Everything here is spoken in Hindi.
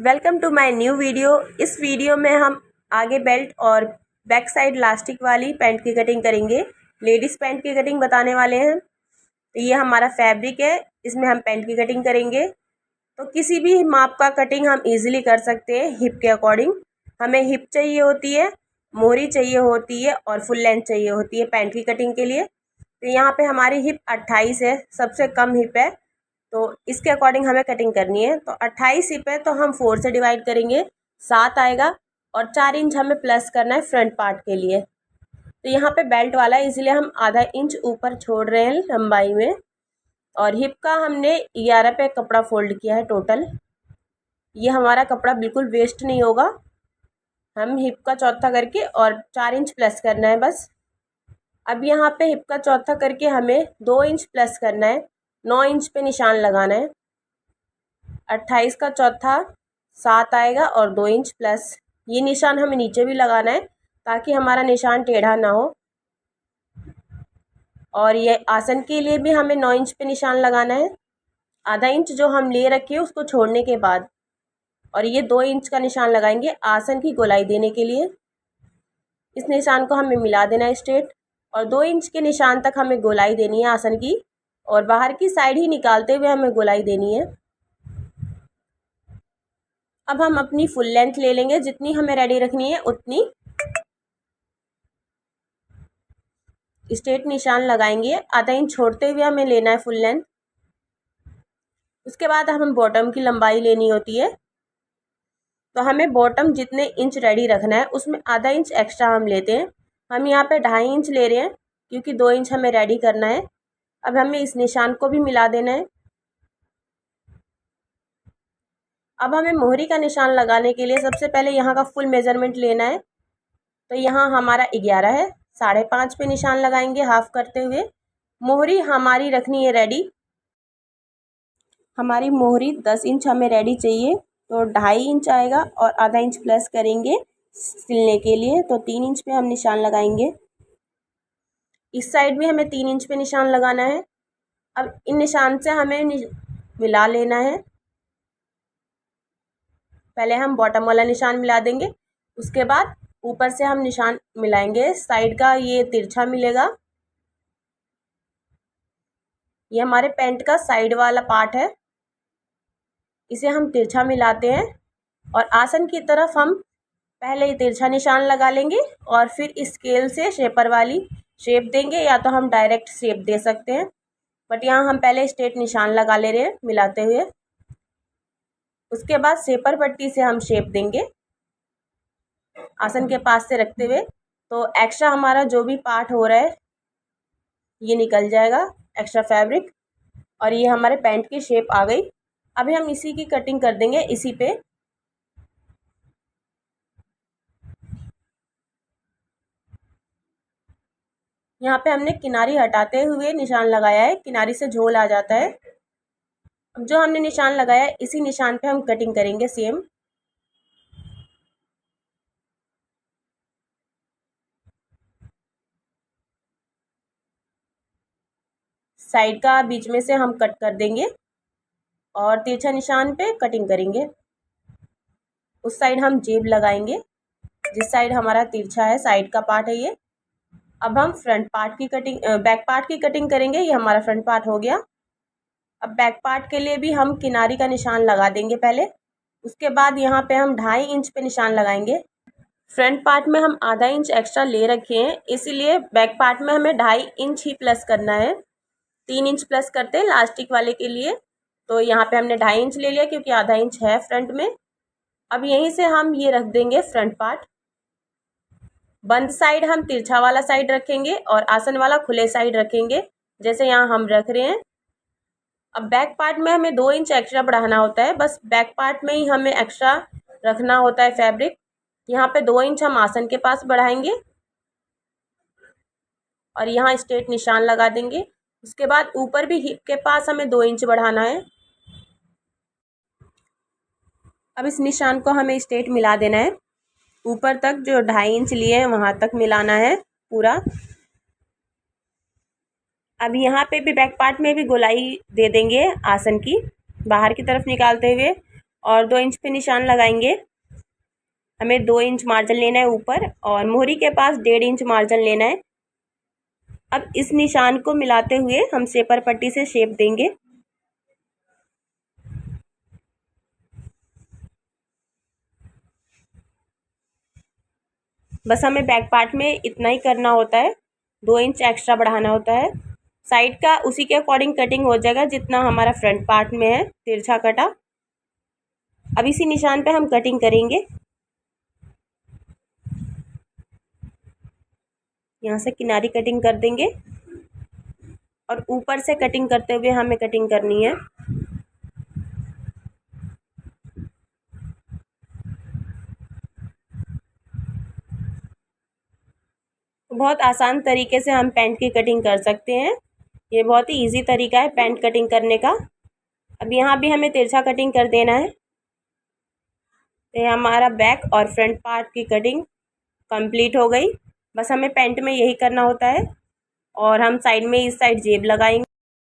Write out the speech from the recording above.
Welcome to my new video. इस वीडियो में हम आगे बेल्ट और बैक साइड लास्टिक वाली पैंट की कटिंग करेंगे। लेडीज़ पैंट की कटिंग बताने वाले हैं। तो ये हमारा फैब्रिक है, इसमें हम पैंट की कटिंग करेंगे। तो किसी भी माप का कटिंग हम इजीली कर सकते हैं हिप के अकॉर्डिंग। हमें हिप चाहिए होती है, मोहरी चाहिए होती है और फुल लेंथ चाहिए होती है पैंट की कटिंग के लिए। तो यहाँ पे हमारी हिप 28 है, सबसे कम हिप है, तो इसके अकॉर्डिंग हमें कटिंग करनी है। तो 28 हिप है तो हम 4 से डिवाइड करेंगे, 7 आएगा और 4 इंच हमें प्लस करना है फ्रंट पार्ट के लिए। तो यहाँ पे बेल्ट वाला है इसलिए हम आधा इंच ऊपर छोड़ रहे हैं लंबाई में। और हिप का हमने 11 पे कपड़ा फोल्ड किया है टोटल। ये हमारा कपड़ा बिल्कुल वेस्ट नहीं होगा। हम हिप का चौथा करके और 4 इंच प्लस करना है बस। अब यहाँ पे हिप का चौथा करके हमें 2 इंच प्लस करना है, 9 इंच पे निशान लगाना है। 28 का चौथा 7 आएगा और 2 इंच प्लस। ये निशान हमें नीचे भी लगाना है ताकि हमारा निशान टेढ़ा ना हो। और ये आसन के लिए भी हमें 9 इंच पे निशान लगाना है, आधा इंच जो हम ले रखे हैं उसको छोड़ने के बाद। और ये 2 इंच का निशान लगाएंगे आसन की गोलाई देने के लिए। इस निशान को हमें मिला देना है स्ट्रेट और 2 इंच के निशान तक हमें गोलाई देनी है आसन की, और बाहर की साइड ही निकालते हुए हमें गोलाई देनी है। अब हम अपनी फुल लेंथ ले लेंगे, जितनी हमें रेडी रखनी है उतनी। स्ट्रेट निशान लगाएंगे, आधा इंच छोड़ते हुए हमें लेना है फुल लेंथ। उसके बाद हम बॉटम की लंबाई लेनी होती है। तो हमें बॉटम जितने इंच रेडी रखना है उसमें आधा इंच एक्स्ट्रा हम लेते हैं। हम यहाँ पे 2.5 इंच ले रहे हैं क्योंकि 2 इंच हमें रेडी करना है। अब हमें इस निशान को भी मिला देना है। अब हमें मोहरी का निशान लगाने के लिए सबसे पहले यहाँ का फुल मेजरमेंट लेना है। तो यहाँ हमारा 11 है, 5.5 पे निशान लगाएंगे हाफ करते हुए। मोहरी हमारी रखनी है रेडी। हमारी मोहरी 10 इंच हमें रेडी चाहिए, तो 2.5 इंच आएगा और आधा इंच प्लस करेंगे सिलने के लिए। तो 3 इंच पे हम निशान लगाएंगे। इस साइड भी हमें 3 इंच पे निशान लगाना है। अब इन निशान से हमें मिला लेना है। पहले हम बॉटम वाला निशान मिला देंगे, उसके बाद ऊपर से हम निशान मिलाएंगे। साइड का ये तिरछा मिलेगा, ये हमारे पैंट का साइड वाला पार्ट है, इसे हम तिरछा मिलाते हैं। और आसन की तरफ हम पहले तिरछा निशान लगा लेंगे और फिर स्केल से शेपर वाली शेप देंगे, या तो हम डायरेक्ट शेप दे सकते हैं, बट यहाँ हम पहले स्ट्रेट निशान लगा ले रहे हैं मिलाते हुए। उसके बाद शेपर पट्टी से हम शेप देंगे आसन के पास से रखते हुए। तो एक्स्ट्रा हमारा जो भी पार्ट हो रहा है ये निकल जाएगा, एक्स्ट्रा फैब्रिक, और ये हमारे पैंट की शेप आ गई। अभी हम इसी की कटिंग कर देंगे इसी पे। यहाँ पे हमने किनारी हटाते हुए निशान लगाया है, किनारी से झोल आ जाता है। अब जो हमने निशान लगाया है इसी निशान पे हम कटिंग करेंगे सेम। साइड का बीच में से हम कट कर देंगे और तिरछा निशान पे कटिंग करेंगे। उस साइड हम जेब लगाएंगे, जिस साइड हमारा तिरछा है साइड का पार्ट है ये। अब हम फ्रंट पार्ट की कटिंग, बैक पार्ट की कटिंग करेंगे। ये हमारा फ्रंट पार्ट हो गया। अब बैक पार्ट के लिए भी हम किनारी का निशान लगा देंगे पहले, उसके बाद यहाँ पे हम 2.5 इंच पे निशान लगाएंगे। फ्रंट पार्ट में हम आधा इंच एक्स्ट्रा ले रखे हैं, इसीलिए बैक पार्ट में हमें 2.5 इंच ही प्लस करना है। 3 इंच प्लस करते हैं लास्टिक वाले के लिए। तो यहाँ पे हमने 2.5 इंच ले लिया क्योंकि आधा इंच है फ्रंट में। अब यहीं से हम ये रख देंगे फ्रंट पार्ट। बंद साइड हम तिरछा वाला साइड रखेंगे और आसन वाला खुले साइड रखेंगे, जैसे यहाँ हम रख रहे हैं। अब बैक पार्ट में हमें 2 इंच एक्स्ट्रा बढ़ाना होता है, बस बैक पार्ट में ही हमें एक्स्ट्रा रखना होता है फैब्रिक। यहाँ पे 2 इंच हम आसन के पास बढ़ाएंगे और यहाँ स्ट्रेट निशान लगा देंगे। उसके बाद ऊपर भी हिप के पास हमें 2 इंच बढ़ाना है। अब इस निशान को हमें स्ट्रेट मिला देना है, ऊपर तक जो 2.5 इंच लिए हैं वहाँ तक मिलाना है पूरा। अब यहाँ पे भी बैक पार्ट में भी गोलाई दे देंगे आसन की, बाहर की तरफ निकालते हुए। और 2 इंच पे निशान लगाएंगे। हमें 2 इंच मार्जिन लेना है ऊपर और मोहरी के पास 1.5 इंच मार्जिन लेना है। अब इस निशान को मिलाते हुए हम शेपर पट्टी से शेप देंगे। बस हमें बैक पार्ट में इतना ही करना होता है, 2 इंच एक्स्ट्रा बढ़ाना होता है। साइड का उसी के अकॉर्डिंग कटिंग हो जाएगा जितना हमारा फ्रंट पार्ट में है तिरछा कटा। अब इसी निशान पे हम कटिंग करेंगे। यहाँ से किनारी कटिंग कर देंगे और ऊपर से कटिंग करते हुए हमें कटिंग करनी है। बहुत आसान तरीके से हम पैंट की कटिंग कर सकते हैं। ये बहुत ही इजी तरीका है पैंट कटिंग करने का। अब यहाँ भी हमें तिरछा कटिंग कर देना है। तो ये हमारा बैक और फ्रंट पार्ट की कटिंग कंप्लीट हो गई। बस हमें पैंट में यही करना होता है और हम साइड में इस साइड जेब लगाएंगे।